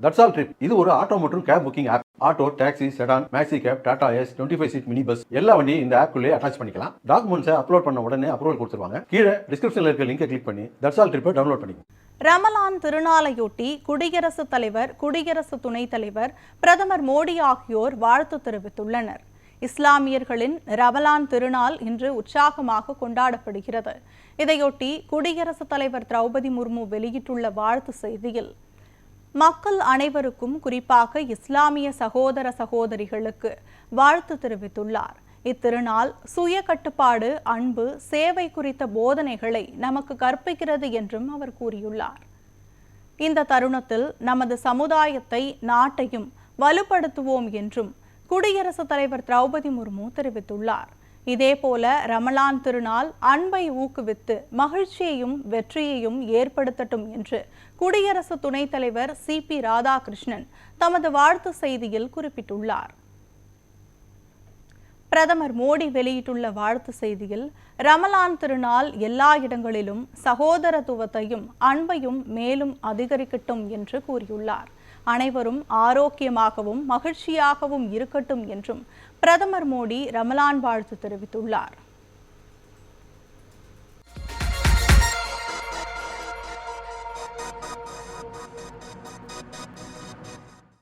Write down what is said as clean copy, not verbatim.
That's all trip இது ஒரு auto மற்றும் cab booking app. Auto, taxi, sedan, maxi cab, Tata ace, 25 seat mini bus எல்லா வண்டியும் இந்த ஆப்குள்ளே அட்டாச் பண்ணிக்கலாம். டாக்குமெண்ட்ஸை அப்லோட் பண்ண உடனே அப்ரூவல் கொடுத்துருவாங்க. கீழே டிஸ்கிரிப்ஷன்ல இருக்க லிங்கை கிளிக் பண்ணி தட்ஸ் ஆல் ட்ரிப்பை டவுன்லோட் பண்ணிக்கோங்க. ரமலான் திருநாளையொட்டி குடியரசுத் தலைவர், குடியரசு துணைத் தலைவர், பிரதமர் மோடி ஆகியோர் வாழ்த்து தெரிவித்துள்ளனர். இஸ்லாமியர்களின் ரமலான் திருநாள் இன்று உற்சாகமாக கொண்டாடப்படுகிறது. இதையொட்டி குடியரசுத் தலைவர் திரௌபதி முர்மு வெளியிட்டுள்ள வாழ்த்து செய்தியில், மக்கள் அனைவருக்கும் குறிப்பாக இஸ்லாமிய சகோதர சகோதரிகளுக்கு வாழ்த்து தெரிவித்துள்ளார். இத்திருநாள் சுய கட்டுப்பாடு, அன்பு, சேவை குறித்த போதனைகளை நமக்கு கற்பிக்கிறது என்றும் அவர் கூறியுள்ளார். இந்த தருணத்தில் நமது சமுதாயத்தை, நாட்டையும் வலுப்படுத்துவோம் என்றும் குடியரசுத் தலைவர் திரௌபதி முர்மு தெரிவித்துள்ளார். இதேபோல ரமலான் திருநாள் அன்பை ஊக்குவித்து மகிழ்ச்சியையும் வெற்றியையும் ஏற்படுத்தட்டும் என்று குடியரசு துணைத் தலைவர் CP ராதாகிருஷ்ணன் தமது வாழ்த்து செய்தியில் குறிப்பிட்டுள்ளார். பிரதமர் மோடி வெளியிட்டுள்ள வாழ்த்து செய்தியில், ரமலான் திருநாள் எல்லா இடங்களிலும் சகோதரத்துவத்தையும் அன்பையும் மேலும் அதிகரிக்கட்டும் என்று கூறியுள்ளார். அனைவரும் ஆரோக்கியமாகவும் மகிழ்ச்சியாகவும் இருக்கட்டும் என்றும் பிரதமர் மோடி ரமலான் வாழ்த்து தெரிவித்துள்ளார்.